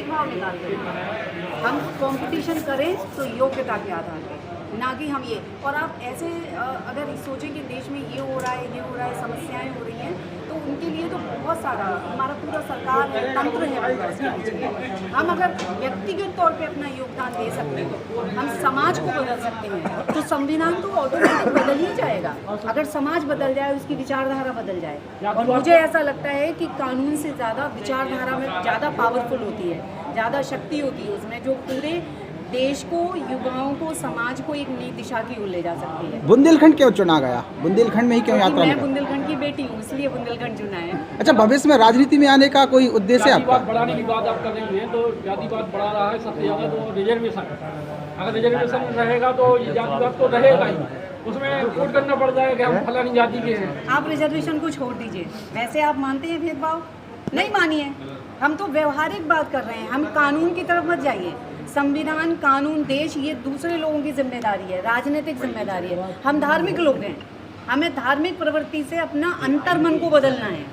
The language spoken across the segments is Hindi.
भेदभाव निकाल दें। हम कंपटीशन करें तो योग्यता के आधार पर, ना कि हम ये। और आप ऐसे अगर सोचें कि देश में ये हो रहा है, ये हो रहा है, समस्याएं हो रही हैं, तो उनके लिए तो बहुत सारा हमारा पूरा सरकार है, तंत्र है पूरा इसके पीछे। हम अगर व्यक्तिगत तौर पे अपना योगदान दे सकते हैं, हम समाज को बदल सकते हैं, तो संविधान तो ऑटोमेटिक बदल ही जाएगा। अगर समाज बदल जाए, उसकी विचारधारा बदल जाए। और मुझे ऐसा लगता है कि कानून से ज़्यादा विचारधारा में ज़्यादा पावरफुल होती है, ज़्यादा शक्ति होती है उसमें, जो पूरे देश को, युवाओं को, समाज को एक नई दिशा की ओर ले जा सकती है। बुंदेलखंड क्यों चुना गया? बुंदेलखंड में ही क्यों यात्रा? मैं बुंदेलखंड की बेटी हूँ, इसलिए बुंदेलखंड चुना है। अच्छा, भविष्य में राजनीति में आने का कोई उद्देश्य है आपका? बढ़ाने की बात आप कर रही हैं, तो जातिवाद बढ़ा रहा है सबसे ज़्यादा, तो रिजर्वेशन, अगर रिजर्वेशन रहेगा तो ये जातिवाद तो रहेगा ही, उसमें वोट करना पड़ जाएगा कि हम फलानी जाति के हैं। आप रिजर्वेशन को छोड़ दीजिए, वैसे आप मानते हैं भेदभाव? नहीं मानिए, हम तो व्यवहारिक बात कर रहे हैं। हम कानून की तरफ मत जाइए। संविधान, कानून, देश, ये दूसरे लोगों की जिम्मेदारी है, राजनीतिक जिम्मेदारी है। हम धार्मिक लोग हैं, हमें धार्मिक प्रवृत्ति से अपना अंतर्मन को बदलना है,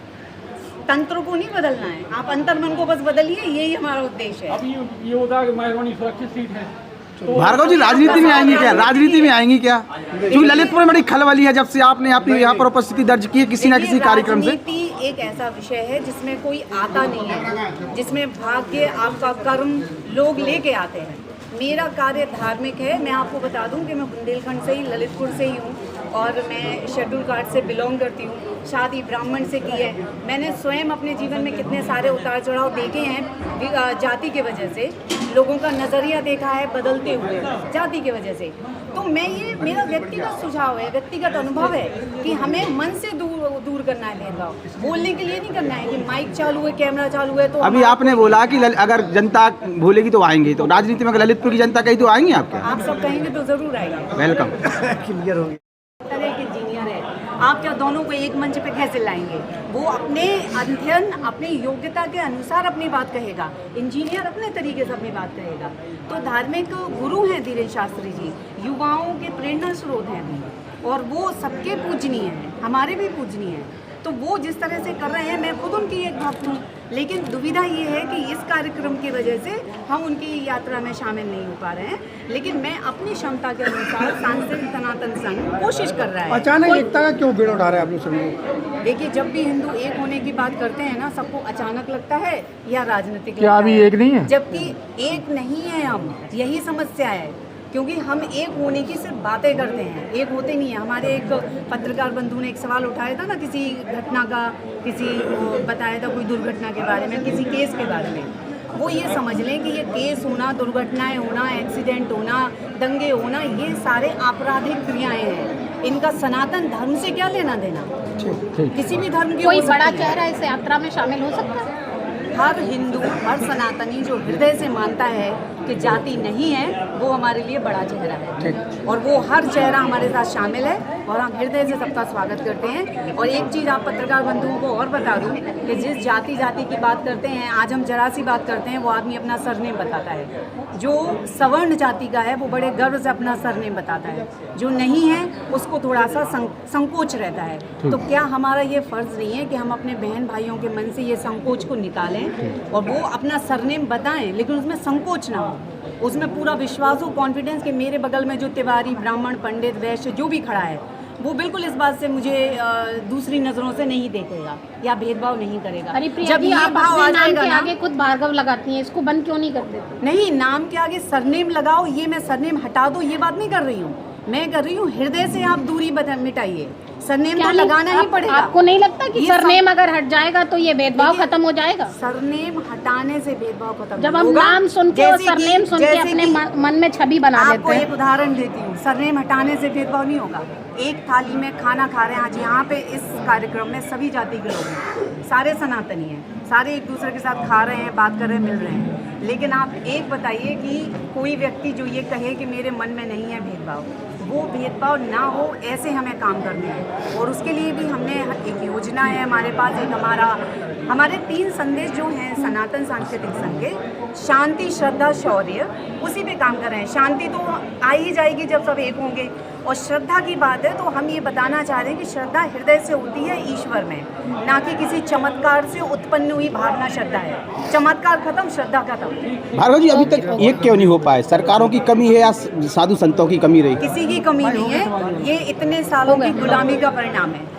तंत्र को नहीं बदलना है। आप अंतर्मन को बस बदलिए, यही हमारा उद्देश्य है। अभी ये होता है कि मेहरबानी सुरक्षित सीट है। भार्गव जी, राजनीति में आएंगी क्या? राजनीति में आएंगी क्या? क्योंकि ललितपुर में बड़ी खलबली है जब से आपने अपनी यहाँ पर उपस्थिति दर्ज की है किसी न किसी कार्यक्रम से। राजनीति एक ऐसा विषय है जिसमें कोई आता नहीं है, जिसमें भाग्य, आपका कर्म लोग लेके आते हैं। मेरा कार्य धार्मिक है। मैं आपको बता दूं कि मैं बुंदेलखंड से ही, ललितपुर से ही हूँ, और मैं शेड्यूल कास्ट से बिलोंग करती हूँ। शादी ब्राह्मण से की है। मैंने स्वयं अपने जीवन में कितने सारे उतार चढ़ाव देखे हैं जाति के वजह से। लोगों का नज़रिया देखा है बदलते हुए जाति के वजह से। तो मैं, ये मेरा व्यक्तिगत सुझाव है, व्यक्तिगत अनुभव है कि हमें मन से दूर करना है भेदभाव। बोलने के लिए नहीं करना है कि माइक चालू है, कैमरा चालू है तो। अभी आपने बोला कि अगर जनता बोलेगी तो आएंगे, तो राजनीति में ललितपुर की जनता कही तो आएंगे आपके? आप सब कहेंगे तो जरूर आएंगे। वेलकम। क्लियर हो गया। तरह के इंजीनियर है, आप क्या दोनों को एक मंच पे कैसे लाएंगे? वो अपने अध्ययन, अपनी योग्यता के अनुसार अपनी बात कहेगा, इंजीनियर अपने तरीके से अपनी बात कहेगा। तो धार्मिक गुरु हैं धीरेन्द्र शास्त्री जी, युवाओं के प्रेरणा स्रोत हैं अभी, और वो सबके पूजनीय हैं, हमारे भी पूजनीय हैं। तो वो जिस तरह से कर रहे हैं, मैं खुद उनकी एक भक्त हूँ, लेकिन दुविधा ये है कि इस कार्यक्रम की वजह से हम उनकी यात्रा में शामिल नहीं हो पा रहे हैं। लेकिन मैं अपनी क्षमता के अनुसार सांस्कृतिक सनातन संघ कोशिश कर रहा है। अचानक एकता का क्यों बीड़ा उठा रहे हैं आप लोग सभी? देखिए, जब भी हिंदू एक होने की बात करते हैं ना, सबको अचानक लगता है या राजनीतिक क्या अभी एक नहीं है? जबकि एक नहीं है हम, यही समस्या है। क्योंकि हम एक होने की सिर्फ बातें करते हैं, एक होते नहीं है। हमारे एक पत्रकार बंधु ने एक सवाल उठाया था ना, किसी घटना का, किसी बताया था कोई दुर्घटना के बारे में, किसी केस के बारे में। वो ये समझ लें कि ये केस होना, दुर्घटनाएं होना, एक्सीडेंट होना, दंगे होना, ये सारे आपराधिक क्रियाएं हैं। इनका सनातन धर्म से क्या लेना देना? किसी भी धर्म की कोई बड़ा चेहरा इस यात्रा में शामिल हो सकता है? हर हिंदू, हर सनातनी जो हृदय से मानता है कि जाति नहीं है, वो हमारे लिए बड़ा चेहरा है। और वो हर चेहरा हमारे साथ शामिल है, और हम हृदय से सबका स्वागत करते हैं। और एक चीज़ आप पत्रकार बंधुओं को और बता दूं कि जिस जाति की बात करते हैं, आज हम जरा सी बात करते हैं, वो आदमी अपना सरनेम बताता है। जो सवर्ण जाति का है वो बड़े गर्व से अपना सरनेम बताता है, जो नहीं है उसको थोड़ा सा संकोच रहता है। तो क्या हमारा ये फ़र्ज़ नहीं है कि हम अपने बहन भाइयों के मन से ये संकोच को निकालें और वो अपना सरनेम बताएं, लेकिन उसमें संकोच ना हो, उसमें पूरा विश्वास हो, कॉन्फिडेंस कि मेरे बगल में जो तिवारी, ब्राह्मण, पंडित, वैश्य जो भी खड़ा है, वो बिल्कुल इस बात से मुझे दूसरी नज़रों से नहीं देखेगा या भेदभाव नहीं करेगा। जब ये भाव आ जाएगा ना, आगे खुद भार्गव लगाती हैं, इसको बंद क्यों नहीं कर देते? नहीं, नाम के आगे सरनेम लगाओ, ये मैं सरनेम हटा दो, ये बात नहीं कर रही हूँ। मैं कर रही हूँ हृदय से आप दूरी मिटाइए, सरनेम तो लगाना ही पड़ेगा। आपको नहीं लगता कि सरनेम अगर हट जाएगा तो ये भेदभाव खत्म हो जाएगा? सरनेम हटाने से भेदभाव खत्म जब हम नाम सुन के और सरनेम सुन के अपने मन में छवि बना लेते हैं। आपको एक उदाहरण देती हूँ, सरनेम हटाने से भेदभाव नहीं होगा। एक थाली में खाना खा रहे हैं, आज यहाँ पे इस कार्यक्रम में सभी जाति के लोग हैं, सारे सनातनी हैं, सारे एक दूसरे के साथ खा रहे हैं, बात कर रहे हैं, मिल रहे हैं। लेकिन आप एक बताइए कि कोई व्यक्ति जो ये कहे कि मेरे मन में नहीं है भेदभाव, वो भेदभाव ना हो, ऐसे हमें काम करने हैं। और उसके लिए भी हमने एक योजना है हमारे पास, एक हमारे 3 संदेश जो हैं सनातन सांस्कृतिक संघ के, शांति, श्रद्धा, शौर्य, उसी पे काम कर रहे हैं। शांति तो आ ही जाएगी जब सब एक होंगे, और श्रद्धा की बात है तो हम ये बताना चाह रहे हैं कि श्रद्धा हृदय से होती है ईश्वर में, ना कि किसी चमत्कार से उत्पन्न हुई भावना श्रद्धा है। चमत्कार खत्म, श्रद्धा खत्म। भार्गव जी, अभी तक ये क्यों नहीं हो पाए? सरकारों की कमी है या साधु संतों की कमी रही? किसी की कमी नहीं है, ये इतने सालों की गुलामी का परिणाम है।